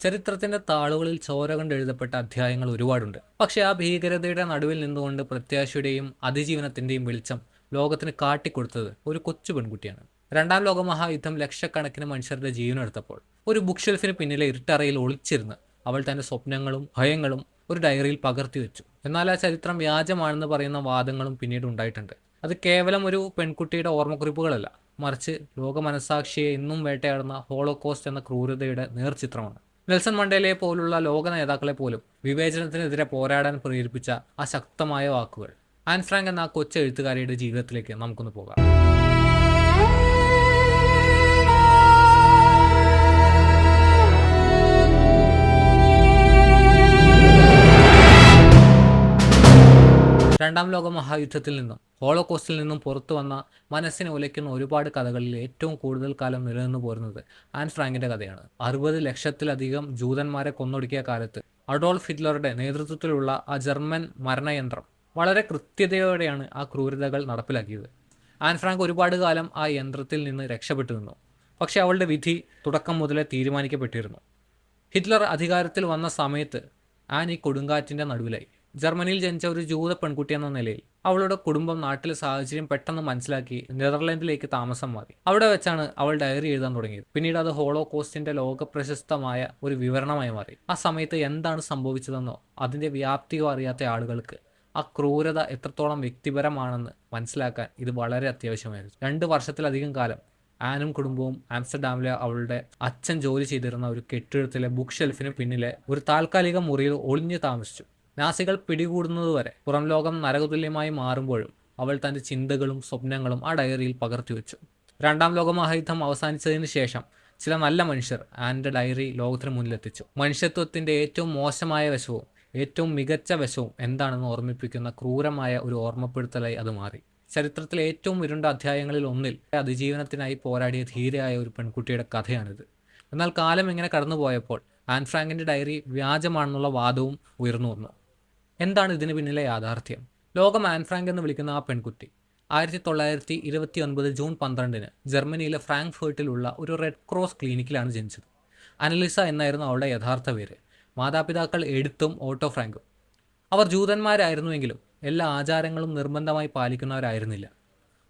ചരിത്രത്തിന്റെ താളുകളിൽ ചോര കൊണ്ട് എഴുതപ്പെട്ട അധ്യായങ്ങൾ ഒരുപാടുണ്ട്. പക്ഷേ ആ ഭീകരതയുടെ നടുവിൽ നിന്നുകൊണ്ട് പ്രത്യാശയുടെയും അതിജീവനത്തിന്റെയും വെളിച്ചം ലോകത്തിന് കാട്ടിക്കൊടുത്തത് ഒരു കൊച്ചു പെൺകുട്ടിയാണ്. രണ്ടാം ലോകമഹായുദ്ധം ലക്ഷക്കണക്കിന് മനുഷ്യരുടെ ജീവനെടുത്തപ്പോൾ ഒരു ബുക്ക് ഷെൽഫിന് പിന്നിലെ ഇരുട്ടറയിൽ ഒളിച്ചിരുന്ന് അവൾ തന്റെ സ്വപ്നങ്ങളും ഭയങ്ങളും ഒരു ഡയറിയിൽ പകർത്തി വെച്ചു. എന്നാൽ ആ ചരിത്രം വ്യാജമാണെന്ന് പറയുന്ന വാദങ്ങളും പിന്നീട് ഉണ്ടായിട്ടുണ്ട്. അത് കേവലം ഒരു പെൺകുട്ടിയുടെ ഓർമ്മക്കുറിപ്പുകളല്ല, മറിച്ച് ലോക മനസാക്ഷിയെ ഇന്നും വേട്ടയാടുന്ന ഹോളോകോസ്റ്റ് എന്ന ക്രൂരതയുടെ നേർചിത്രമാണ്. നെൽസൺ മണ്ടേലയെ പോലുള്ള ലോക നേതാക്കളെ പോലും വിവേചനത്തിനെതിരെ പോരാടാൻ പ്രേരിപ്പിച്ച ആ ശക്തമായ വാക്കുകൾ. ആൻ ഫ്രാങ്ക് എന്ന ആ കൊച്ചു എഴുത്തുകാരിയുടെ ജീവിതത്തിലേക്ക് നമുക്കൊന്ന് പോകാം. രണ്ടാം ലോക മഹായുദ്ധത്തിൽ നിന്നും ഹോളോകോസ്റ്റിൽ നിന്നും പുറത്തു വന്ന മനസ്സിനെ ഉലയ്ക്കുന്ന ഒരുപാട് കഥകളിൽ ഏറ്റവും കൂടുതൽ കാലം നിലനിന്നു പോരുന്നത് ആൻ ഫ്രാങ്കിന്റെ കഥയാണ്. 60 ലക്ഷത്തിലധികം ജൂതന്മാരെ കൊന്നൊടുക്കിയ കാലത്ത് അഡോൾഫ് ഹിറ്റ്ലറുടെ നേതൃത്വത്തിലുള്ള ആ ജർമ്മൻ മരണയന്ത്രം വളരെ കൃത്യതയോടെയാണ് ആ ക്രൂരതകൾ നടപ്പിലാക്കിയത്. ആൻ ഫ്രാങ്ക് ഒരുപാട് കാലം ആ യന്ത്രത്തിൽ നിന്ന് രക്ഷപ്പെട്ടു നിന്നു. പക്ഷേ അവളുടെ വിധി തുടക്കം മുതലേ തീരുമാനിക്കപ്പെട്ടിരുന്നു. ഹിറ്റ്ലർ അധികാരത്തിൽ വന്ന സമയത്ത് ആൻ ഈ കൊടുങ്കാറ്റിന്റെ നടുവിലായി. ജർമ്മനിയിൽ ജനിച്ച ഒരു ജൂത പെൺകുട്ടി എന്ന നിലയിൽ അവളുടെ കുടുംബം നാട്ടിലെ സാഹചര്യം പെട്ടെന്ന് മനസ്സിലാക്കി നെതർലാൻഡിലേക്ക് താമസം മാറി. അവിടെ വെച്ചാണ് അവൾ ഡയറി എഴുതാൻ തുടങ്ങിയത്. പിന്നീട് അത് ഹോളോകോസ്റ്റിന്റെ ലോകപ്രശസ്തമായ ഒരു വിവരണമായി മാറി. ആ സമയത്ത് എന്താണ് സംഭവിച്ചതെന്നോ അതിന്റെ വ്യാപ്തിയോ അറിയാത്ത ആളുകൾക്ക് ആ ക്രൂരത എത്രത്തോളം വ്യക്തിപരമാണെന്ന് മനസ്സിലാക്കാൻ ഇത് വളരെ അത്യാവശ്യമായിരുന്നു. 2 വർഷത്തിലധികം കാലം ആനും കുടുംബവും ആംസ്റ്റർഡാമിലെ അവളുടെ അച്ഛൻ ജോലി ചെയ്തിരുന്ന ഒരു കെട്ടിടത്തിലെ ബുക്ക് ഷെൽഫിന് പിന്നിലെ ഒരു താൽക്കാലിക മുറിയിൽ ഒളിഞ്ഞു താമസിച്ചു. നാസികൾ പിടികൂടുന്നതുവരെ പുറം ലോകം നരകതുല്യമായി മാറുമ്പോഴും അവൾ തന്റെ ചിന്തകളും സ്വപ്നങ്ങളും ആ ഡയറിയിൽ പകർത്തിവെച്ചു. രണ്ടാം ലോകമഹായുദ്ധം അവസാനിച്ചതിന് ശേഷം ചില നല്ല മനുഷ്യർ ആൻ്റെ ഡയറി ലോകത്തിന് മുന്നിലെത്തിച്ചു. മനുഷ്യത്വത്തിന്റെ ഏറ്റവും മോശമായ വശവും ഏറ്റവും മികച്ച വശവും എന്താണെന്ന് ഓർമ്മിപ്പിക്കുന്ന ക്രൂരമായ ഒരു ഓർമ്മപ്പെടുത്തലായി അത് മാറി. ചരിത്രത്തിലെ ഏറ്റവും ഇരുണ്ട അധ്യായങ്ങളിൽ ഒന്നിൽ അതിജീവനത്തിനായി പോരാടിയ ധീരയായ ഒരു പെൺകുട്ടിയുടെ കഥയാണിത്. എന്നാൽ കാലം ഇങ്ങനെ കടന്നുപോയപ്പോൾ ആൻ ഫ്രാങ്കിന്റെ ഡയറി വ്യാജമാണെന്നുള്ള വാദവും ഉയർന്നു വന്നു. എന്താണ് ഇതിന് പിന്നിലെ യാഥാർത്ഥ്യം? ലോകം ആൻ ഫ്രാങ്ക് എന്ന് വിളിക്കുന്ന ആ പെൺകുട്ടി 1929 ജൂൺ 12 ജർമ്മനിയിലെ ഫ്രാങ്ക്ഫർട്ടിലുള്ള ഒരു റെഡ് ക്രോസ് ക്ലിനിക്കിലാണ് ജനിച്ചത്. അനലിസ എന്നായിരുന്നു അവളുടെ യഥാർത്ഥ പേര്. മാതാപിതാക്കൾ എഴുത്തും ഓട്ടോ ഫ്രാങ്കും. അവർ ജൂതന്മാരായിരുന്നുവെങ്കിലും എല്ലാ ആചാരങ്ങളും നിർബന്ധമായി പാലിക്കുന്നവരായിരുന്നില്ല.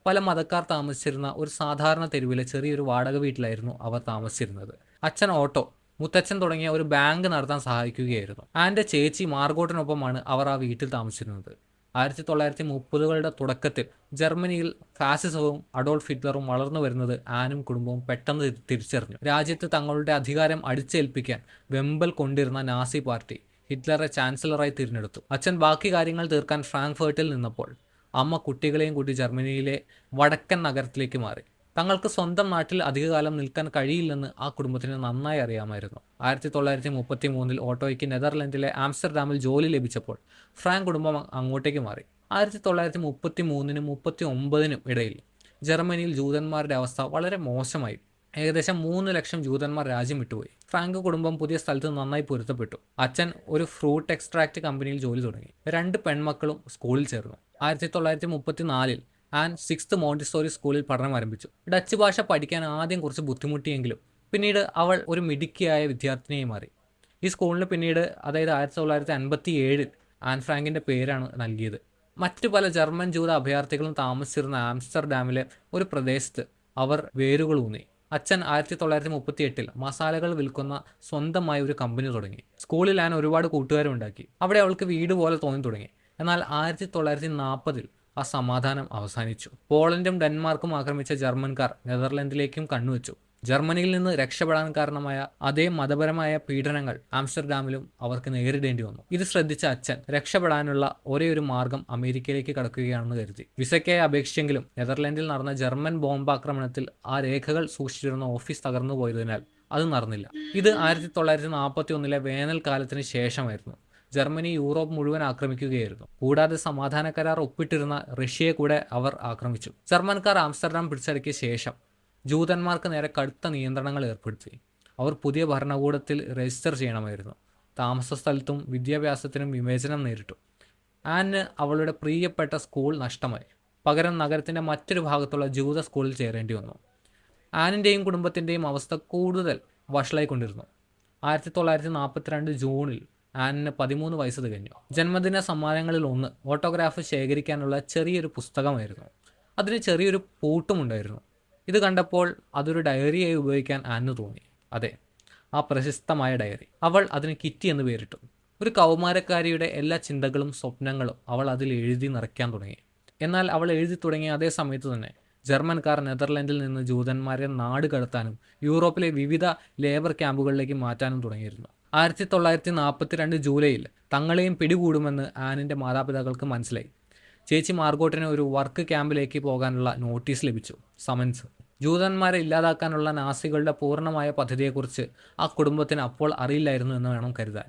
പല മതക്കാർ താമസിച്ചിരുന്ന ഒരു സാധാരണ തെരുവിലെ ചെറിയൊരു വാടക വീട്ടിലായിരുന്നു അവർ താമസിച്ചിരുന്നത്. അച്ഛൻ ഓട്ടോ, മുത്തച്ഛൻ തുടങ്ങിയ ഒരു ബാങ്ക് നടത്താൻ സഹായിക്കുകയായിരുന്നു. ആൻ്റെ ചേച്ചി മാർഗോട്ടിനൊപ്പമാണ് അവർ ആ വീട്ടിൽ താമസിച്ചിരുന്നത്. 1930കളുടെ തുടക്കത്തിൽ ജർമ്മനിയിൽ ഫാസിസവും അഡോൾഫ് ഹിറ്റ്ലറും വളർന്നു വരുന്നത് ആനും കുടുംബവും പെട്ടെന്ന് തിരിച്ചറിഞ്ഞു. രാജ്യത്ത് തങ്ങളുടെ അധികാരം അടിച്ചേൽപ്പിക്കാൻ വെമ്പൽ കൊണ്ടിരുന്ന നാസി പാർട്ടി ഹിറ്റ്ലറെ ചാൻസലറായി തിരഞ്ഞെടുത്തു. അച്ഛൻ ബാക്കി കാര്യങ്ങൾ തീർക്കാൻ ഫ്രാങ്ക്ഫർട്ടിൽ നിന്നപ്പോൾ അമ്മ കുട്ടികളെയും കൂട്ടി ജർമ്മനിയിലെ വടക്കൻ നഗരത്തിലേക്ക് മാറി. തങ്ങൾക്ക് സ്വന്തം നാട്ടിൽ അധികകാലം നിൽക്കാൻ കഴിയില്ലെന്ന് ആ കുടുംബത്തിന് നന്നായി അറിയാമായിരുന്നു. 1933 ഓട്ടോയ്ക്ക് നെതർലൻഡിലെ ആംസ്റ്റർഡാമിൽ ജോലി ലഭിച്ചപ്പോൾ ഫ്രാങ്ക് കുടുംബം അങ്ങോട്ടേക്ക് മാറി. 1933 39 ഇടയിൽ ജർമ്മനിയിൽ ജൂതന്മാരുടെ അവസ്ഥ വളരെ മോശമായി. ഏകദേശം 3 ലക്ഷം ജൂതന്മാർ രാജ്യം വിട്ടുപോയി. ഫ്രാങ്ക് കുടുംബം പുതിയ സ്ഥലത്ത് നന്നായി പൊരുത്തപ്പെട്ടു. അച്ഛൻ ഒരു ഫ്രൂട്ട് എക്സ്ട്രാക്ട് കമ്പനിയിൽ ജോലി തുടങ്ങി. 2 പെൺമക്കളും സ്കൂളിൽ ചേർന്നു. 1934 ആൻ 6th മോണ്ടിസോറി സ്കൂളിൽ പഠനം ആരംഭിച്ചു. ഡച്ച് ഭാഷ പഠിക്കാൻ ആദ്യം കുറച്ച് ബുദ്ധിമുട്ടിയെങ്കിലും പിന്നീട് അവൾ ഒരു മിടുക്കിയായ വിദ്യാർത്ഥിനിയായി മാറി. ഈ സ്കൂളിന് പിന്നീട്, അതായത് 1957 ആൻ ഫ്രാങ്കിന്റെ പേരാണ് നൽകിയത്. മറ്റു പല ജർമ്മൻ ജൂത അഭയാർത്ഥികളും താമസിച്ചിരുന്ന ആംസ്റ്റർഡാമിലെ ഒരു പ്രദേശത്ത് അവർ വേരുകളൂന്നി. അച്ഛൻ 1938 മസാലകൾ വിൽക്കുന്ന സ്വന്തമായ ഒരു കമ്പനി തുടങ്ങി. സ്കൂളിൽ ആൻ ഒരുപാട് കൂട്ടുകാരുണ്ടാക്കി. അവിടെ അവൾക്ക് വീട് പോലെ തോന്നി തുടങ്ങി. എന്നാൽ 1940 ആ സമാധാനം അവസാനിച്ചു. പോളണ്ടും ഡെൻമാർക്കും ആക്രമിച്ച ജർമ്മൻകാർ നെതർലൻഡിലേക്കും കണ്ണുവെച്ചു. ജർമ്മനിയിൽ നിന്ന് രക്ഷപ്പെടാൻ കാരണമായ അതേ മതപരമായ പീഡനങ്ങൾ ആംസ്റ്റർഡാമിലും അവർക്ക് നേരിടേണ്ടി വന്നു. ഇത് ശ്രദ്ധിച്ച അച്ഛൻ രക്ഷപ്പെടാനുള്ള ഒരേ ഒരു മാർഗം അമേരിക്കയിലേക്ക് കടക്കുകയാണെന്ന് കരുതി. വിസയ്ക്കായി അപേക്ഷിച്ചെങ്കിലും നെതർലൻഡിൽ നടന്ന ജർമ്മൻ ബോംബാക്രമണത്തിൽ ആ രേഖകൾ സൂക്ഷിച്ചിരുന്ന ഓഫീസ് തകർന്നു പോയതിനാൽ അത് നടന്നില്ല. ഇത് 1941 വേനൽക്കാലത്തിന് ശേഷമായിരുന്നു. ജർമ്മനി യൂറോപ്പ് മുഴുവൻ ആക്രമിക്കുകയായിരുന്നു. കൂടാതെ സമാധാന കരാർ ഒപ്പിട്ടിരുന്ന റഷ്യയെ കൂടെ അവർ ആക്രമിച്ചു. ജർമ്മൻകാർ ആംസ്റ്റർഡാം പിടിച്ചടക്കിയ ശേഷം ജൂതന്മാർക്ക് നേരെ കടുത്ത നിയന്ത്രണങ്ങൾ ഏർപ്പെടുത്തി. അവർ പുതിയ ഭരണകൂടത്തിൽ രജിസ്റ്റർ ചെയ്യണമായിരുന്നു. താമസ സ്ഥലത്തും വിദ്യാഭ്യാസത്തിനും വിവേചനം നേരിട്ടു. ആന് അവളുടെ പ്രിയപ്പെട്ട സ്കൂൾ നഷ്ടമായി. പകരം നഗരത്തിൻ്റെ മറ്റൊരു ഭാഗത്തുള്ള ജൂത സ്കൂളിൽ ചേരേണ്ടി വന്നു. ആനിൻ്റെയും കുടുംബത്തിൻ്റെയും അവസ്ഥ കൂടുതൽ വഷളായിക്കൊണ്ടിരുന്നു. 1942 ജൂണിൽ ആനിന് 13 വയസ്സ് തികഞ്ഞു. ജന്മദിന സമ്മാനങ്ങളിൽ ഒന്ന് ഓട്ടോഗ്രാഫ് ശേഖരിക്കാനുള്ള ചെറിയൊരു പുസ്തകമായിരുന്നു. അതിന് ചെറിയൊരു പൂട്ടുമുണ്ടായിരുന്നു. ഇത് കണ്ടപ്പോൾ അതൊരു ഡയറിയായി ഉപയോഗിക്കാൻ ആനിന് തോന്നി. അതെ, ആ പ്രശസ്തമായ ഡയറി. അവൾ അതിന് കിറ്റി എന്ന് പേരിട്ടു. ഒരു കൗമാരക്കാരിയുടെ എല്ലാ ചിന്തകളും സ്വപ്നങ്ങളും അവൾ അതിൽ എഴുതി നിറയ്ക്കാൻ തുടങ്ങി. എന്നാൽ അവൾ എഴുതി തുടങ്ങിയ അതേ സമയത്ത് തന്നെ ജർമ്മൻകാർ നെതർലൻഡിൽ നിന്ന് ജൂതന്മാരെ നാട് കടത്താനും യൂറോപ്പിലെ വിവിധ ലേബർ ക്യാമ്പുകളിലേക്ക് മാറ്റാനും തുടങ്ങിയിരുന്നു. 1942 ജൂലൈയിൽ തങ്ങളെയും പിടികൂടുമെന്ന് ആനിൻ്റെ മാതാപിതാക്കൾക്ക് മനസ്സിലായി. ചേച്ചി മാർഗോട്ടിന് ഒരു വർക്ക് ക്യാമ്പിലേക്ക് പോകാനുള്ള നോട്ടീസ് ലഭിച്ചു, സമൻസ്. ജൂതന്മാരെ ഇല്ലാതാക്കാനുള്ള നാസികളുടെ പൂർണ്ണമായ പദ്ധതിയെക്കുറിച്ച് ആ കുടുംബത്തിന് അപ്പോൾ അറിയില്ലായിരുന്നു എന്ന് വേണം കരുതാൻ.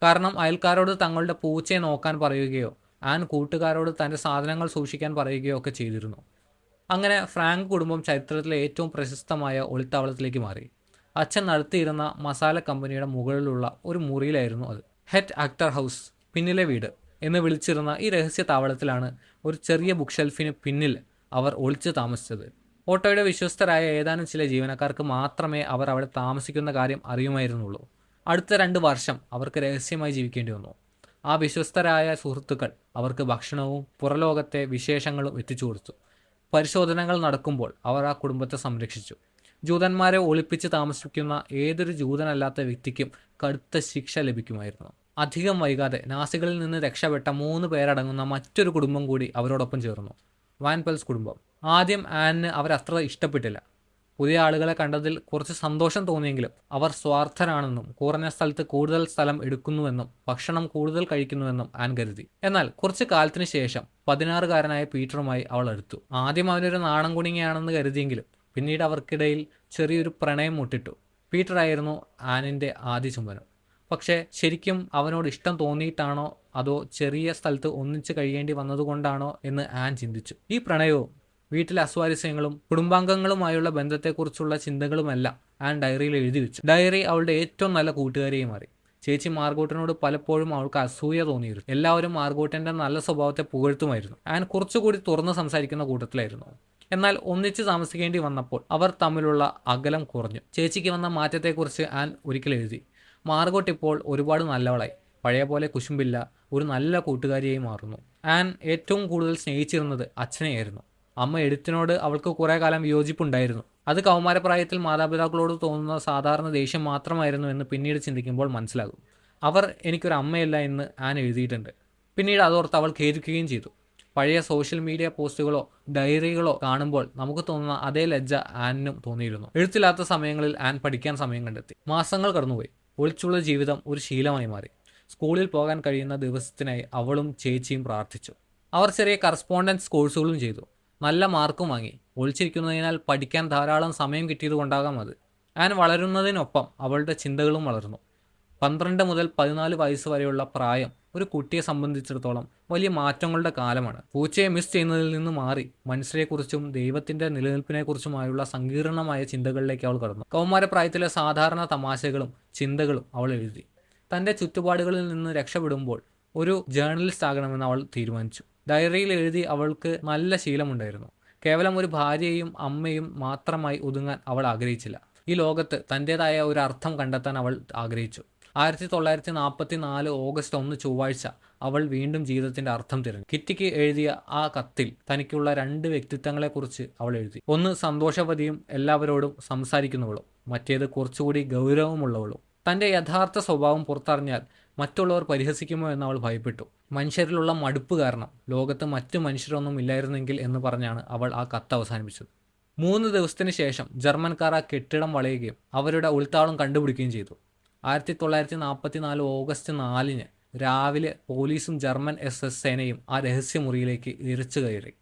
കാരണം അയൽക്കാരോട് തങ്ങളുടെ പൂച്ചയെ നോക്കാൻ പറയുകയോ ആൻ കൂട്ടുകാരോട് തൻ്റെ സാധനങ്ങൾ സൂക്ഷിക്കാൻ പറയുകയോ ഒക്കെ ചെയ്തിരുന്നു. അങ്ങനെ ഫ്രാങ്ക് കുടുംബം ചരിത്രത്തിലെ ഏറ്റവും പ്രശസ്തമായ ഒളിത്താവളത്തിലേക്ക് മാറി. അച്ഛൻ നടത്തിയിരുന്ന മസാല കമ്പനിയുടെ മുകളിലുള്ള ഒരു മുറിയിലായിരുന്നു അത്. ഹെഡ് ആക്ടർ ഹൗസ്, പിന്നിലെ വീട് എന്ന് വിളിച്ചിരുന്ന ഈ രഹസ്യ താവളത്തിലാണ് ഒരു ചെറിയ ബുക്ക് ഷെൽഫിന് പിന്നിൽ അവർ ഒളിച്ചു താമസിച്ചത്. ഓട്ടോയുടെ വിശ്വസ്തരായ ഏതാനും ചില ജീവനക്കാർക്ക് മാത്രമേ അവർ അവിടെ താമസിക്കുന്ന കാര്യം അറിയുമായിരുന്നുള്ളൂ. അടുത്ത 2 വർഷം അവർക്ക് രഹസ്യമായി ജീവിക്കേണ്ടി വന്നു. ആ വിശ്വസ്തരായ സുഹൃത്തുക്കൾ അവർക്ക് ഭക്ഷണവും പുറലോകത്തെ വിശേഷങ്ങളും എത്തിച്ചു കൊടുത്തു. പരിശോധനകൾ നടക്കുമ്പോൾ അവർ ആ കുടുംബത്തെ സംരക്ഷിച്ചു. ജൂതന്മാരെ ഒളിപ്പിച്ച് താമസിക്കുന്ന ഏതൊരു ജൂതനല്ലാത്ത വ്യക്തിക്കും കടുത്ത ശിക്ഷ ലഭിക്കുമായിരുന്നു. അധികം വൈകാതെ നാസികളിൽ നിന്ന് രക്ഷപ്പെട്ട 3 പേരടങ്ങുന്ന മറ്റൊരു കുടുംബം കൂടി അവരോടൊപ്പം ചേർന്നു, വാൻ പെൽസ് കുടുംബം. ആദ്യം ആനിന് അവരത്ര ഇഷ്ടപ്പെട്ടില്ല. പുതിയ ആളുകളെ കണ്ടതിൽ കുറച്ച് സന്തോഷം തോന്നിയെങ്കിലും അവർ സ്വാർത്ഥരാണെന്നും കുറഞ്ഞ സ്ഥലത്ത് കൂടുതൽ സ്ഥലം എടുക്കുന്നുവെന്നും ഭക്ഷണം കൂടുതൽ കഴിക്കുന്നുവെന്നും ആൻ കരുതി. എന്നാൽ കുറച്ച് കാലത്തിന് ശേഷം 16-കാരനായ പീറ്ററുമായി അവൾ അടുത്തു. ആദ്യം അവനൊരു നാണം കുണിങ്ങയാണെന്ന് കരുതിയെങ്കിലും പിന്നീട് അവർക്കിടയിൽ ചെറിയൊരു പ്രണയം മുട്ടിട്ടു. പീറ്ററായിരുന്നു ആനിൻ്റെ ആദ്യ ചുംബനം. പക്ഷേ ശരിക്കും അവനോട് ഇഷ്ടം തോന്നിയിട്ടാണോ അതോ ചെറിയ സ്ഥലത്ത് ഒന്നിച്ച് കഴിയേണ്ടി വന്നതുകൊണ്ടാണോ എന്ന് ആൻ ചിന്തിച്ചു. ഈ പ്രണയവും വീട്ടിലെ അസ്വാരസ്യങ്ങളും കുടുംബാംഗങ്ങളുമായുള്ള ബന്ധത്തെക്കുറിച്ചുള്ള ചിന്തകളുമെല്ലാം ആൻ ഡയറിയിൽ എഴുതി വെച്ചു. ഡയറി അവളുടെ ഏറ്റവും നല്ല കൂട്ടുകാരിയായി മാറി. ചേച്ചി മാർഗോട്ടിനോട് പലപ്പോഴും അവൾക്ക് അസൂയ തോന്നിയിരുന്നു. എല്ലാവരും മാർഗോട്ടിൻ്റെ നല്ല സ്വഭാവത്തെ പുകഴ്ത്തുമായിരുന്നു. ആൻ കുറച്ചുകൂടി തുറന്ന് സംസാരിക്കുന്ന കൂട്ടത്തിലായിരുന്നു. എന്നാൽ ഒന്നിച്ച് താമസിക്കേണ്ടി വന്നപ്പോൾ അവർ തമ്മിലുള്ള അകലം കുറഞ്ഞു. ചേച്ചിക്ക് വന്ന മാറ്റത്തെക്കുറിച്ച് ആൻ ഒരിക്കൽ എഴുതി. മാർഗോട്ട് ഇപ്പോൾ ഒരുപാട് നല്ലവളായി, പഴയ പോലെ കുശുമ്പില്ല, ഒരു നല്ല കൂട്ടുകാരിയായി മാറുന്നു. ആൻ ഏറ്റവും കൂടുതൽ സ്നേഹിച്ചിരുന്നത് അച്ഛനെയായിരുന്നു. അമ്മ എഴുത്തിനോട് അവൾക്ക് കുറേ കാലം വിയോജിപ്പുണ്ടായിരുന്നു. അത് കൗമാരപ്രായത്തിൽ മാതാപിതാക്കളോട് തോന്നുന്ന സാധാരണ ദേഷ്യം മാത്രമായിരുന്നു എന്ന് പിന്നീട് ചിന്തിക്കുമ്പോൾ മനസ്സിലാകും. അവർ എനിക്കൊരു അമ്മയല്ല എന്ന് ആൻ എഴുതിയിട്ടുണ്ട്. പിന്നീട് അതോർത്ത് അവൾ ഖേദിക്കുകയും ചെയ്തു. പഴയ സോഷ്യൽ മീഡിയ പോസ്റ്റുകളോ ഡയറികളോ കാണുമ്പോൾ നമുക്ക് തോന്നുന്ന അതേ ലജ്ജ ആനിനും തോന്നിയിരുന്നു. എഴുത്തില്ലാത്ത സമയങ്ങളിൽ ആൻ പഠിക്കാൻ സമയം കണ്ടെത്തി. മാസങ്ങൾ കടന്നുപോയി. ഒളിച്ചുള്ള ജീവിതം ഒരു ശീലമായി മാറി. സ്കൂളിൽ പോകാൻ കഴിയുന്ന ദിവസത്തിനായി അവളും ചേച്ചിയും പ്രാർത്ഥിച്ചു. അവർ ചെറിയ കറസ്പോണ്ടൻസ് കോഴ്സുകളും ചെയ്തു. നല്ല മാർക്കും വാങ്ങി. ഒളിച്ചിരിക്കുന്നതിനാൽ പഠിക്കാൻ ധാരാളം സമയം കിട്ടിയതുകൊണ്ടാകാം അത്. ആൻ വളരുന്നതിനൊപ്പം അവളുടെ ചിന്തകളും വളർന്നു. 12 മുതൽ 14 വയസ്സ് വരെയുള്ള പ്രായം ഒരു കുട്ടിയെ സംബന്ധിച്ചിടത്തോളം വലിയ മാറ്റങ്ങളുടെ കാലമാണ്. പൂച്ചയെ മിസ് ചെയ്യുന്നതിൽ നിന്ന് മാറി മനുഷ്യരെക്കുറിച്ചും ദൈവത്തിൻ്റെ നിലനിൽപ്പിനെക്കുറിച്ചുമായുള്ള സങ്കീർണമായ ചിന്തകളിലേക്ക് അവൾ കടന്നു. കൗമാരപ്രായത്തിലെ സാധാരണ തമാശകളും ചിന്തകളും അവൾ എഴുതി. തൻ്റെ ചുറ്റുപാടുകളിൽ നിന്ന് രക്ഷപ്പെടുമ്പോൾ ഒരു ജേർണലിസ്റ്റ് ആകണമെന്ന് അവൾ തീരുമാനിച്ചു. ഡയറിയിൽ എഴുതി അവൾക്ക് നല്ല ശീലമുണ്ടായിരുന്നു. കേവലം ഒരു ഭാര്യയും അമ്മയും മാത്രമായി ഒതുങ്ങാൻ അവൾ ആഗ്രഹിച്ചില്ല. ഈ ലോകത്ത് തൻ്റേതായ ഒരു അർത്ഥം കണ്ടെത്താൻ അവൾ ആഗ്രഹിച്ചു. 1944 ഓഗസ്റ്റ് 1 ചൊവ്വാഴ്ച അവൾ വീണ്ടും ജീവിതത്തിൻ്റെ അർത്ഥം തിരഞ്ഞു. കിറ്റിക്ക് എഴുതിയ ആ കത്തിൽ തനിക്കുള്ള 2 വ്യക്തിത്വങ്ങളെക്കുറിച്ച് അവൾ എഴുതി. ഒന്ന് സന്തോഷവതിയും എല്ലാവരോടും സംസാരിക്കുന്നവളും, മറ്റേത് കുറച്ചുകൂടി ഗൗരവമുള്ളവളും. തൻ്റെ യഥാർത്ഥ സ്വഭാവം പുറത്തറിഞ്ഞാൽ മറ്റുള്ളവർ പരിഹസിക്കുമോ എന്ന് അവൾ ഭയപ്പെട്ടു. മനുഷ്യരിലുള്ള മടുപ്പ് കാരണം ലോകത്ത് മറ്റു മനുഷ്യരൊന്നും ഇല്ലായിരുന്നെങ്കിൽ എന്ന് പറഞ്ഞാണ് അവൾ ആ കത്ത് അവസാനിപ്പിച്ചത്. 3 ദിവസത്തിന് ശേഷം ജർമ്മൻകാർ ആ കെട്ടിടം വളയുകയും അവരുടെ ഉൾത്താവളം കണ്ടുപിടിക്കുകയും ചെയ്തു. 1944 ഓഗസ്റ്റ് 4 രാവിലെ പോലീസും ജർമ്മൻ SS സേനയും ആ രഹസ്യമുറിയിലേക്ക് ഇരച്ചു കയറി.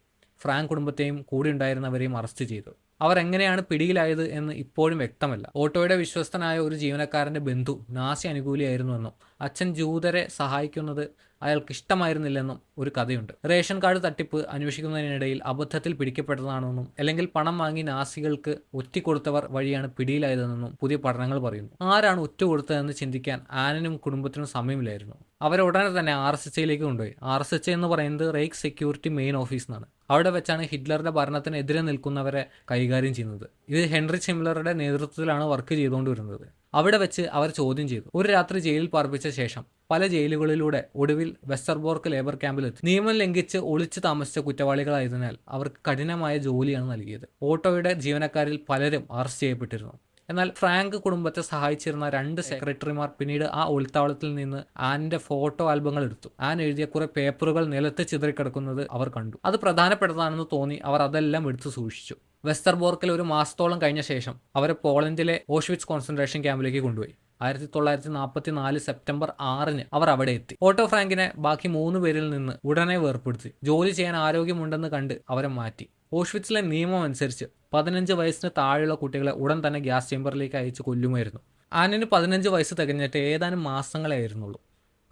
ഫ്രാങ്ക് കുടുംബത്തെയും കൂടെ ഉണ്ടായിരുന്നവരെയും അറസ്റ്റ് ചെയ്തു. അവർ എങ്ങനെയാണ് പിടിയിലായത് എന്ന് ഇപ്പോഴും വ്യക്തമല്ല. ഓട്ടോയുടെ വിശ്വസ്തനായ ഒരു ജീവനക്കാരൻ്റെ ബന്ധു നാസി അനുകൂലിയായിരുന്നുവെന്നും അച്ഛൻ ജൂതരെ സഹായിക്കുന്നത് അയാൾക്ക് ഇഷ്ടമായിരുന്നില്ലെന്നും ഒരു കഥയുണ്ട്. റേഷൻ കാർഡ് തട്ടിപ്പ് അന്വേഷിക്കുന്നതിനിടയിൽ അബദ്ധത്തിൽ പിടിക്കപ്പെട്ടതാണെന്നും അല്ലെങ്കിൽ പണം വാങ്ങി നാസികൾക്ക് ഒറ്റിക്കൊടുത്തവർ വഴിയാണ് പിടിയിലായതെന്നും പുതിയ പഠനങ്ങൾ പറയുന്നു. ആരാണ് ഒറ്റുകൊടുത്തതെന്ന് ചിന്തിക്കാൻ ആനിനും കുടുംബത്തിനും സമയമില്ലായിരുന്നു. അവരെ ഉടനെ തന്നെ RSHയിലേക്ക് കൊണ്ടുപോയി. RSH എന്ന് പറയുന്നത് റേക്ക് സെക്യൂരിറ്റി മെയിൻ ഓഫീസ് എന്നാണ്. അവിടെ വെച്ചാണ് ഹിറ്റ്ലറുടെ ഭരണത്തിനെതിരെ നിൽക്കുന്നവരെ കൈകാര്യം ചെയ്യുന്നത്. ഇത് ഹെൻറി ഹിംലറുടെ നേതൃത്വത്തിലാണ് വർക്ക് ചെയ്തുകൊണ്ടിരുന്നത്. അവിടെ വെച്ച് അവർ ചോദ്യം ചെയ്തു. ഒരു രാത്രി ജയിലിൽ പാർപ്പിച്ച ശേഷം പല ജയിലുകളിലൂടെ ഒടുവിൽ വെസ്റ്റർബോർക്ക് ലേബർ ക്യാമ്പിലെത്തി. നിയമം ലംഘിച്ച് ഒളിച്ചു താമസിച്ച കുറ്റവാളികളായതിനാൽ അവർക്ക് കഠിനമായ ജോലിയാണ് നൽകിയത്. ഓട്ടോയുടെ ജീവനക്കാരിൽ പലരും അറസ്റ്റ് ചെയ്യപ്പെട്ടിരുന്നു. എന്നാൽ ഫ്രാങ്ക് കുടുംബത്തെ സഹായിച്ചിരുന്ന 2 സെക്രട്ടറിമാർ പിന്നീട് ആ ഒളിത്താവളത്തിൽ നിന്ന് ആനിന്റെ ഫോട്ടോ ആൽബങ്ങൾ എടുത്തു. ആൻ എഴുതിയ കുറെ പേപ്പറുകൾ നിലത്ത് ചിതറിക്കിടക്കുന്നത് അവർ കണ്ടു. അത് പ്രധാനപ്പെട്ടതാണെന്ന് തോന്നി അവർ അതെല്ലാം എടുത്തു സൂക്ഷിച്ചു. വെസ്റ്റർബോർക്കിൽ ഒരു മാസത്തോളം കഴിഞ്ഞ ശേഷം അവരെ പോളണ്ടിലെ ഓഷ്വിറ്റ്സ് കോൺസെൻട്രേഷൻ ക്യാമ്പിലേക്ക് കൊണ്ടുപോയി. 1944 സെപ്റ്റംബർ 6 അവർ അവിടെ എത്തി. ഓട്ടോ ഫ്രാങ്കിനെ ബാക്കി 3 പേരിൽ നിന്ന് ഉടനെ വേർപ്പെടുത്തി. ജോലി ചെയ്യാൻ ആരോഗ്യമുണ്ടെന്ന് കണ്ട് അവരെ മാറ്റി. ഓഷ്വിറ്റ്സിലെ നിയമം അനുസരിച്ച് 15 വയസ്സിന് താഴെയുള്ള കുട്ടികളെ ഉടൻ തന്നെ ഗ്യാസ് ചേമ്പറിലേക്ക് അയച്ച് കൊല്ലുമായിരുന്നു. ആനിന് 15 വയസ്സ് തികഞ്ഞിട്ട് ഏതാനും മാസങ്ങളെ ആയിരുന്നുള്ളൂ.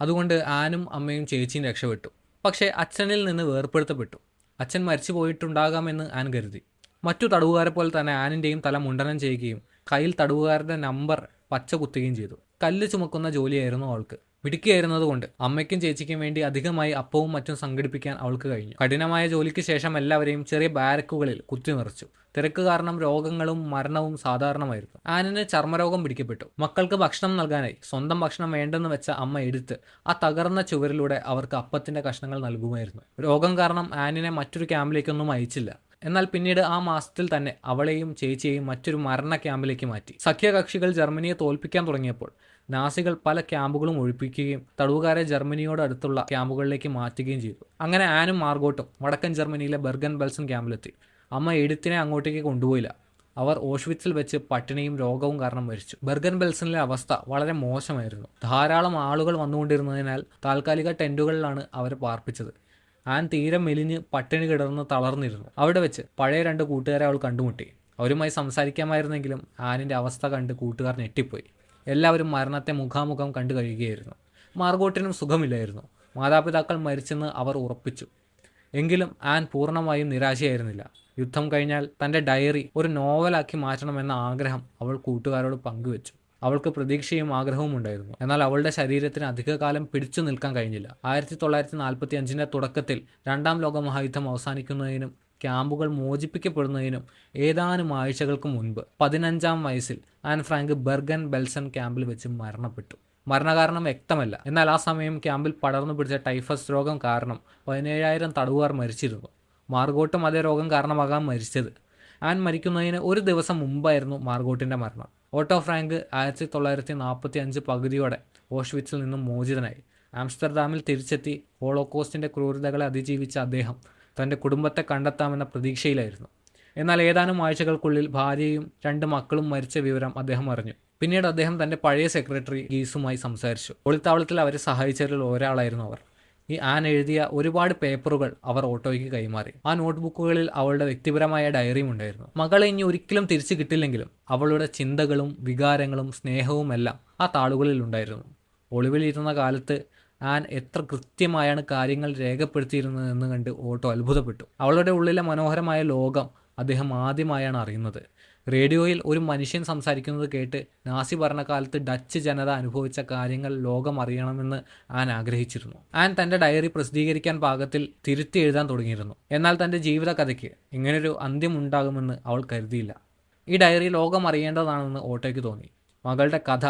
അതുകൊണ്ട് ആനും അമ്മയും ചേച്ചിയും രക്ഷപ്പെട്ടു. പക്ഷേ അച്ഛനിൽ നിന്ന് വേർപ്പെടുത്തപ്പെട്ടു. അച്ഛൻ മരിച്ചു പോയിട്ടുണ്ടാകാമെന്ന് ആൻ കരുതി. മറ്റു തടവുകാരെ പോലെ തന്നെ ആനിൻ്റെയും തല മുണ്ടനം ചെയ്യുകയും കയ്യിൽ തടവുകാരുടെ നമ്പർ പച്ച കുത്തുകയും ചെയ്തു. കല്ല് ചുമക്കുന്ന ജോലിയായിരുന്നു അവൾക്ക്. മിടുക്കിയായിരുന്നതുകൊണ്ട് അമ്മയ്ക്കും ചേച്ചിക്കും വേണ്ടി അധികമായി അപ്പവും മറ്റും സംഘടിപ്പിക്കാൻ അവൾക്ക് കഴിഞ്ഞു. കഠിനമായ ജോലിക്ക് ശേഷം എല്ലാവരെയും ചെറിയ ബാരക്കുകളിൽ കുത്തി നിറച്ചു. തിരക്ക് കാരണം രോഗങ്ങളും മരണവും സാധാരണമായിരുന്നു. ആനിന് ചർമ്മരോഗം പിടിക്കപ്പെട്ടു. മക്കൾക്ക് ഭക്ഷണം നൽകാനായി സ്വന്തം ഭക്ഷണം വേണ്ടെന്ന് വെച്ച അമ്മ എടുത്ത് ആ തകർന്ന ചുവരിലൂടെ അവർക്ക് അപ്പത്തിന്റെ കഷ്ണങ്ങൾ നൽകുമായിരുന്നു. രോഗം കാരണം ആനിനെ മറ്റൊരു ക്യാമ്പിലേക്കൊന്നും അയച്ചില്ല. എന്നാൽ പിന്നീട് ആ മാസത്തിൽ തന്നെ അവളെയും ചേച്ചിയെയും മറ്റൊരു മരണ ക്യാമ്പിലേക്ക് മാറ്റി. സഖ്യകക്ഷികൾ ജർമ്മനിയെ തോൽപ്പിക്കാൻ തുടങ്ങിയപ്പോൾ നാസികൾ പല ക്യാമ്പുകളും ഒഴിപ്പിക്കുകയും തടവുകാരെ ജർമ്മനിയോട് അടുത്തുള്ള ക്യാമ്പുകളിലേക്ക് മാറ്റുകയും ചെയ്തു. അങ്ങനെ ആനും മാർഗോട്ടും വടക്കൻ ജർമ്മനിയിലെ ബെർഗൻ ബെൽസൺ ക്യാമ്പിലെത്തി. അമ്മ എഴുത്തിനെ അങ്ങോട്ടേക്ക് കൊണ്ടുപോയില്ല. അവർ ഓഷ്വിറ്റ്സിൽ വെച്ച് പട്ടിണിയും രോഗവും കാരണം മരിച്ചു. ബെർഗൻ ബെൽസണിലെ അവസ്ഥ വളരെ മോശമായിരുന്നു. ധാരാളം ആളുകൾ വന്നുകൊണ്ടിരുന്നതിനാൽ താൽക്കാലിക ടെന്റുകളിലാണ് അവരെ പാർപ്പിച്ചത്. ആൻ തീരെ മെലിഞ്ഞ് പട്ടിണി കിടന്ന് തളർന്നിരുന്നു. അവിടെ വെച്ച് പഴയ 2 കൂട്ടുകാരെ അവൾ കണ്ടുമുട്ടി. അവരുമായി സംസാരിക്കാമായിരുന്നെങ്കിലും ആനിൻ്റെ അവസ്ഥ കണ്ട് കൂട്ടുകാർ ഞെട്ടിപ്പോയി. എല്ലാവരും മരണത്തെ മുഖാമുഖം കണ്ടു കഴിയുകയായിരുന്നു. മാർഗോട്ടിനും സുഖമില്ലായിരുന്നു. മാതാപിതാക്കൾ മരിച്ചെന്ന് അവർ ഉറപ്പിച്ചു. എങ്കിലും ആൻ പൂർണ്ണമായും നിരാശയായിരുന്നില്ല. യുദ്ധം കഴിഞ്ഞാൽ തൻ്റെ ഡയറി ഒരു നോവലാക്കി മാറ്റണമെന്ന ആഗ്രഹം അവൾ കൂട്ടുകാരോട് പങ്കുവെച്ചു. അവൾക്ക് പ്രതീക്ഷയും ആഗ്രഹവും ഉണ്ടായിരുന്നു. എന്നാൽ അവളുടെ ശരീരത്തിന് അധികകാലം പിടിച്ചു നിൽക്കാൻ കഴിഞ്ഞില്ല. 1945 തുടക്കത്തിൽ 2ാം ലോകമഹായുദ്ധം അവസാനിക്കുന്നതിനും ക്യാമ്പുകൾ മോചിപ്പിക്കപ്പെടുന്നതിനും ഏതാനും ആഴ്ചകൾക്ക് മുൻപ് 15ാം വയസ്സിൽ ആൻ ഫ്രാങ്ക് ബെർഗൻ ബെൽസൺ ക്യാമ്പിൽ വെച്ച് മരണപ്പെട്ടു. മരണകാരണം വ്യക്തമല്ല. എന്നാൽ ആ സമയം ക്യാമ്പിൽ പടർന്നു പിടിച്ച ടൈഫസ് രോഗം കാരണം 17,000 തടവുകാർ മരിച്ചിരുന്നു. മാർഗോട്ടും അതേ രോഗം കാരണമാകാൻ മരിച്ചത്. ആൻ മരിക്കുന്നതിന് ഒരു ദിവസം മുമ്പായിരുന്നു മാർഗോട്ടിൻ്റെ മരണം. ഓട്ടോ ഫ്രാങ്ക് 1945 പകുതിയോടെ ഓഷ്വിറ്റ്സിൽ നിന്നും മോചിതനായി. ആംസ്റ്റർഡാമിൽ തിരിച്ചെത്തി ഹോളോകോസ്റ്റിൻ്റെ ക്രൂരതകളെ അതിജീവിച്ച അദ്ദേഹം തൻ്റെ കുടുംബത്തെ കണ്ടെത്താമെന്ന പ്രതീക്ഷയിലായിരുന്നു. എന്നാൽ ഏതാനും ആഴ്ചകൾക്കുള്ളിൽ ഭാര്യയും 2 മക്കളും മരിച്ച വിവരം അദ്ദേഹം അറിഞ്ഞു. പിന്നീട് അദ്ദേഹം തൻ്റെ പഴയ സെക്രട്ടറി ഗീസുമായി സംസാരിച്ചു. ഒളിത്താവളത്തിൽ അവരെ സഹായിച്ചതിൽ ഒരാളായിരുന്നു അവർ. ഈ ആൻ എഴുതിയ ഒരുപാട് പേപ്പറുകൾ അവർ ഓട്ടോയ്ക്ക് കൈമാറി. ആ നോട്ട്ബുക്കുകളിൽ അവളുടെ വ്യക്തിപരമായ ഡയറിയും ഉണ്ടായിരുന്നു. മകളെ ഇനി ഒരിക്കലും തിരിച്ചു കിട്ടില്ലെങ്കിലും അവളുടെ ചിന്തകളും വികാരങ്ങളും സ്നേഹവും എല്ലാം ആ താളുകളിൽ ഉണ്ടായിരുന്നു. ഒളിവിലിരുന്ന കാലത്ത് ആൻ എത്ര കൃത്യമായാണ് കാര്യങ്ങൾ രേഖപ്പെടുത്തിയിരുന്നതെന്ന് കണ്ട് ഓട്ടോ അത്ഭുതപ്പെട്ടു. അവളുടെ ഉള്ളിലെ മനോഹരമായ ലോകം അദ്ദേഹം ആദ്യമായാണ് അറിയുന്നത്. റേഡിയോയിൽ ഒരു മനുഷ്യൻ സംസാരിക്കുന്നത് കേട്ട് നാസി ഭരണകാലത്ത് ഡച്ച് ജനത അനുഭവിച്ച കാര്യങ്ങൾ ലോകം അറിയണമെന്ന് ആൻ ആഗ്രഹിച്ചിരുന്നു. ആൻ തൻ്റെ ഡയറി പ്രസിദ്ധീകരിക്കാൻ പാകത്തിൽ തിരുത്തി എഴുതാൻ തുടങ്ങിയിരുന്നു. എന്നാൽ തൻ്റെ ജീവിത കഥയ്ക്ക് ഇങ്ങനൊരു അന്ത്യം ഉണ്ടാകുമെന്ന് അവൾ കരുതിയില്ല. ഈ ഡയറി ലോകം അറിയേണ്ടതാണെന്ന് ഓട്ടോയ്ക്ക് തോന്നി. മകളുടെ കഥ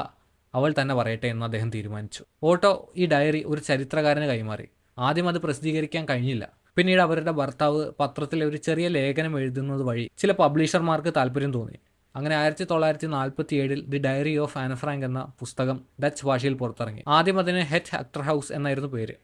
അവൾ തന്നെ പറയട്ടെ എന്ന് അദ്ദേഹം തീരുമാനിച്ചു. ഓട്ടോ ഈ ഡയറി ഒരു ചരിത്രകാരന് കൈമാറി. ആദ്യം അത് പ്രസിദ്ധീകരിക്കാൻ കഴിഞ്ഞില്ല. പിന്നീട് അവരുടെ ഭർത്താവ് പത്രത്തിലെ ഒരു ചെറിയ ലേഖനം എഴുതുന്നത് വഴി ചില പബ്ലിഷർമാർക്ക് താല്പര്യം തോന്നി. അങ്ങനെ 1947 the diary of Anne Frank എന്ന പുസ്തകം ഡച്ച് ഭാഷയിൽ പുറത്തിറങ്ങി. ആദ്യം അതിന് ഹെറ്റ് അക്ടർ ഹൗസ് എന്നായിരുന്നു പേര്.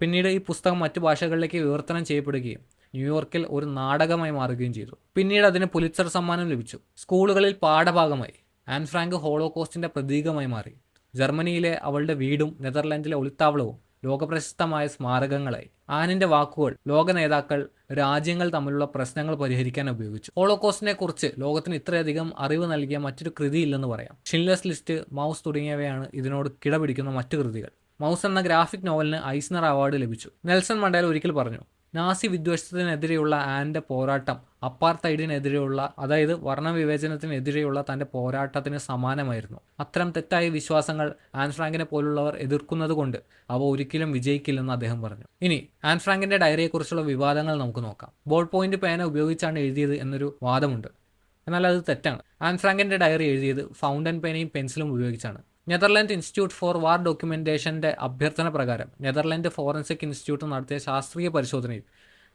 പിന്നീട് ഈ പുസ്തകം മറ്റു ഭാഷകളിലേക്ക് വിവർത്തനം ചെയ്യപ്പെടുകയും ന്യൂയോർക്കിൽ ഒരു നാടകമായി മാറുകയും ചെയ്തു. പിന്നീട് അതിന് പുലിറ്റ്സർ സമ്മാനം ലഭിച്ചു. സ്കൂളുകളിൽ പാഠഭാഗമായി ആൻ ഫ്രാങ്ക് ഹോളോകോസ്റ്റിന്റെ പ്രതീകമായി മാറി. ജർമ്മനിയിലെ അവളുടെ വീടും നെതർലാൻഡിലെ ഒളിത്താവളവും ലോകപ്രശസ്തമായ സ്മാരകങ്ങളായി. ആനിന്റെ വാക്കുകൾ ലോക നേതാക്കൾ രാജ്യങ്ങൾ തമ്മിലുള്ള പ്രശ്നങ്ങൾ പരിഹരിക്കാൻ ഉപയോഗിച്ചു. ഹോളോകോസ്റ്റിനെ കുറിച്ച് ലോകത്തിന് ഇത്രയധികം അറിവ് നൽകിയ മറ്റൊരു കൃതിയില്ലെന്ന് പറയാം. ഷിൻഡ്ലേഴ്സ് ലിസ്റ്റ്, മൗസ് തുടങ്ങിയവയാണ് ഇതിനോട് കിടപിടിക്കുന്ന മറ്റു കൃതികൾ. മൗസ് എന്ന ഗ്രാഫിക് നോവലിന് ഐസ്നർ അവാർഡ് ലഭിച്ചു. നെൽസൺ മണ്ടേല ഒരിക്കൽ പറഞ്ഞു, നാസി വിദ്വേഷത്തിനെതിരെയുള്ള ആൻ്റെ പോരാട്ടം അപ്പാർത്തൈഡിനെതിരെയുള്ള, അതായത് വർണ്ണവിവേചനത്തിനെതിരെയുള്ള തൻ്റെ പോരാട്ടത്തിന് സമാനമായിരുന്നു. അത്തരം തെറ്റായ വിശ്വാസങ്ങൾ ആൻ ഫ്രാങ്കിനെ പോലുള്ളവർ എതിർക്കുന്നതുകൊണ്ട് അവ ഒരിക്കലും വിജയിക്കില്ലെന്ന് അദ്ദേഹം പറഞ്ഞു. ഇനി ആൻ ഫ്രാങ്കിൻ്റെ ഡയറിയെക്കുറിച്ചുള്ള വിവാദങ്ങൾ നമുക്ക് നോക്കാം. ബോൾ പോയിന്റ് പേന ഉപയോഗിച്ചാണ് എഴുതിയത് എന്നൊരു വാദമുണ്ട്. എന്നാൽ അത് തെറ്റാണ്. ആൻ ഫ്രാങ്കിൻ്റെ ഡയറി എഴുതിയത് ഫൗണ്ടൻ പേനയും പെൻസിലും ഉപയോഗിച്ചാണ്. നെതർലാൻഡ് ഇൻസ്റ്റിറ്റ്യൂട്ട് ഫോർ വാർ ഡോക്യുമെന്റേഷന്റെ അഭ്യർത്ഥന പ്രകാരം നെതർലാൻഡ് ഫോറൻസിക് ഇൻസ്റ്റിറ്റ്യൂട്ട് നടത്തിയ ശാസ്ത്രീയ പരിശോധനയിൽ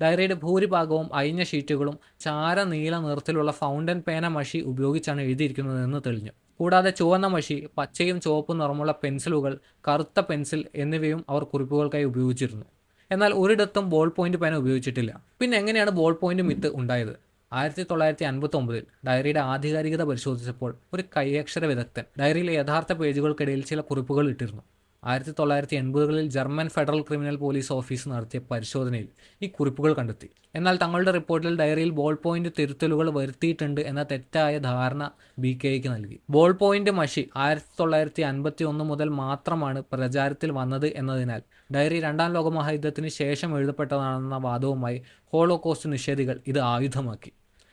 ഡയറിയുടെ ഭൂരിഭാഗവും അയഞ്ഞ ഷീറ്റുകളും ചാര നീല നിറത്തിലുള്ള ഫൗണ്ടൻ പേന മഷി ഉപയോഗിച്ചാണ് എഴുതിയിരിക്കുന്നതെന്ന് തെളിഞ്ഞു. കൂടാതെ ചുവന്ന മഷി, പച്ചയും ചുവപ്പും നിറമുള്ള പെൻസിലുകൾ, കറുത്ത പെൻസിൽ എന്നിവയും അവർ കുറിപ്പുകൾക്കായി ഉപയോഗിച്ചിരുന്നു. എന്നാൽ ഒരിടത്തും ബോൾ പോയിന്റ് പേന ഉപയോഗിച്ചിട്ടില്ല. പിന്നെ എങ്ങനെയാണ് ബോൾ പോയിന്റ് മിത്ത് ഉണ്ടായത്? 1959 ഡയറിയുടെ ആധികാരികത പരിശോധിച്ചപ്പോൾ ഒരു കൈയക്ഷര വിദഗ്ധൻ ഡയറിയിലെ യഥാർത്ഥ പേജുകൾക്കിടയിൽ ചില കുറിപ്പുകൾ ഇട്ടിരുന്നു. 1980കളിൽ German federal criminal police office നടത്തിയ പരിശോധനയിൽ ഈ കുറിപ്പുകൾ കണ്ടെത്തി. എന്നാൽ തങ്ങളുടെ റിപ്പോർട്ടിൽ ഡയറിയിൽ ബോൾ പോയിന്റ് തിരുത്തലുകൾ വരുത്തിയിട്ടുണ്ട് എന്ന തെറ്റായ ധാരണ BKAക്ക് നൽകി. ബോൾ പോയിന്റ് മഷി 1951 മുതൽ മാത്രമാണ് പ്രചാരത്തിൽ വന്നത് എന്നതിനാൽ ഡയറി രണ്ടാം ലോകമഹായുദ്ധത്തിന് ശേഷം എഴുതപ്പെട്ടതാണെന്ന വാദവുമായി ഹോളോകോസ്റ്റ് നിഷേധികൾ ഇത് ആയുധമാക്കി.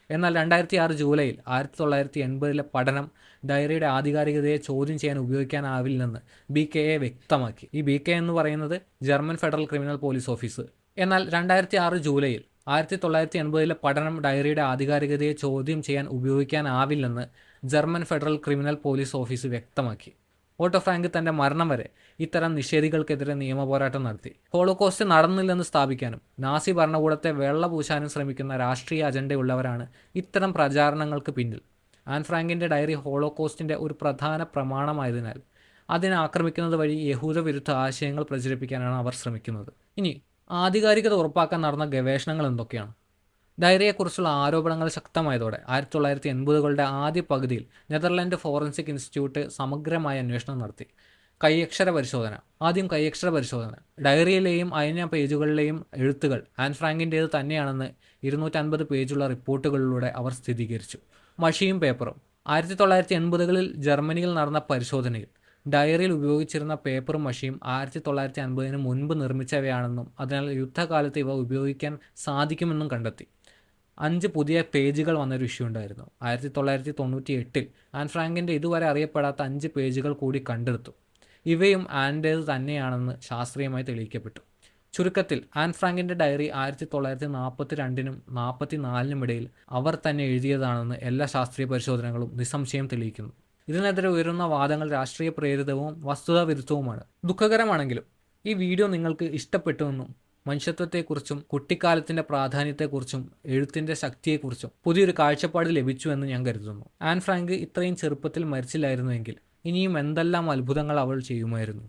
എന്നാൽ 2006 ജൂലൈയിൽ 1980 പഠനം ഡയറിയുടെ ആധികാരികതയെ ചോദ്യം ചെയ്യാൻ ഉപയോഗിക്കാനാവില്ലെന്ന് BKA വ്യക്തമാക്കി. ഈ BKA എന്ന് പറയുന്നത് German federal criminal police office. എന്നാൽ 2006 ജൂലൈയിൽ 1980 പഠനം ഡയറിയുടെ ആധികാരികതയെ ചോദ്യം ചെയ്യാൻ ഉപയോഗിക്കാനാവില്ലെന്ന് German federal criminal police office വ്യക്തമാക്കി. ഓട്ടോ ഫ്രാങ്ക് തന്റെ മരണം വരെ ഇത്തരം നിഷേധികൾക്കെതിരെ നിയമപോരാട്ടം നടത്തി. ഹോളോകോസ്റ്റ് നടന്നില്ലെന്ന് സ്ഥാപിക്കാനും നാസി ഭരണകൂടത്തെ വെള്ളപൂശാനും ശ്രമിക്കുന്ന രാഷ്ട്രീയ അജണ്ടയുള്ളവരാണ് ഇത്തരം പ്രചാരണങ്ങൾക്ക് പിന്നിൽ. ആൻ ഫ്രാങ്കിന്റെ ഡയറി ഹോളോകോസ്റ്റിന്റെ ഒരു പ്രധാന പ്രമാണമായതിനാൽ അതിനെ ആക്രമിക്കുന്നത് വഴി യഹൂദ വിരുദ്ധ ആശയങ്ങൾ പ്രചരിപ്പിക്കാനാണ് അവർ ശ്രമിക്കുന്നത്. ഇനി ആധികാരികത ഉറപ്പാക്കാൻ നടന്ന ഗവേഷണങ്ങൾ എന്തൊക്കെയാണ്? ഡയറിയെക്കുറിച്ചുള്ള ആരോപണങ്ങൾ ശക്തമായതോടെ 1980കളുടെ ആദ്യ പകുതിയിൽ നെതർലാൻഡ് ഫോറൻസിക് ഇൻസ്റ്റിറ്റ്യൂട്ട് സമഗ്രമായ അന്വേഷണം നടത്തി. ആദ്യം കൈയക്ഷര പരിശോധന. ഡയറിയിലെയും അയഞ്ഞ പേജുകളിലെയും എഴുത്തുകൾ ആൻ ഫ്രാങ്കിൻ്റേത് തന്നെയാണെന്ന് 250 പേജുള്ള റിപ്പോർട്ടുകളിലൂടെ അവർ സ്ഥിരീകരിച്ചു. മഷിയും പേപ്പറും. 1980കളിൽ ജർമ്മനിയിൽ നടന്ന പരിശോധനയിൽ ഡയറിയിൽ ഉപയോഗിച്ചിരുന്ന പേപ്പറും മഷിയും 1950 മുൻപ് നിർമ്മിച്ചവയാണെന്നും അതിനാൽ യുദ്ധകാലത്ത് ഇവ ഉപയോഗിക്കാൻ സാധിക്കുമെന്നും കണ്ടെത്തി. 5 പുതിയ പേജുകൾ വന്നൊരു ഇഷ്യൂ ഉണ്ടായിരുന്നു. 1998 ആൻ ഫ്രാങ്കിൻ്റെ ഇതുവരെ അറിയപ്പെടാത്ത 5 പേജുകൾ കൂടി കണ്ടെടുത്തു. ഇവയും ആൻ്റേത് തന്നെയാണെന്ന് ശാസ്ത്രീയമായി തെളിയിക്കപ്പെട്ടു. ചുരുക്കത്തിൽ ആൻ ഫ്രാങ്കിൻ്റെ ഡയറി 1942നും 44നും ഇടയിൽ അവർ തന്നെ എഴുതിയതാണെന്ന് എല്ലാ ശാസ്ത്രീയ പരിശോധനകളും നിസ്സംശയം തെളിയിക്കുന്നു. ഇതിനെതിരെ ഉയരുന്ന വാദങ്ങൾ രാഷ്ട്രീയ പ്രേരിതവും വസ്തുതാവിരുദ്ധവുമാണ്. ദുഃഖകരമാണെങ്കിലും ഈ വീഡിയോ നിങ്ങൾക്ക് ഇഷ്ടപ്പെട്ടുവെന്നും മനുഷ്യത്വത്തെക്കുറിച്ചും കുട്ടിക്കാലത്തിൻ്റെ പ്രാധാന്യത്തെക്കുറിച്ചും എഴുത്തിൻ്റെ ശക്തിയെക്കുറിച്ചും പുതിയൊരു കാഴ്ചപ്പാട് ലഭിച്ചുവെന്ന് ഞാൻ കരുതുന്നു. ആൻ ഫ്രാങ്ക് ഇത്രയും ചെറുപ്പത്തിൽ മരിച്ചില്ലായിരുന്നുവെങ്കിൽ ഇനിയും എന്തെല്ലാം അത്ഭുതങ്ങൾ അവൾ ചെയ്യുമായിരുന്നു.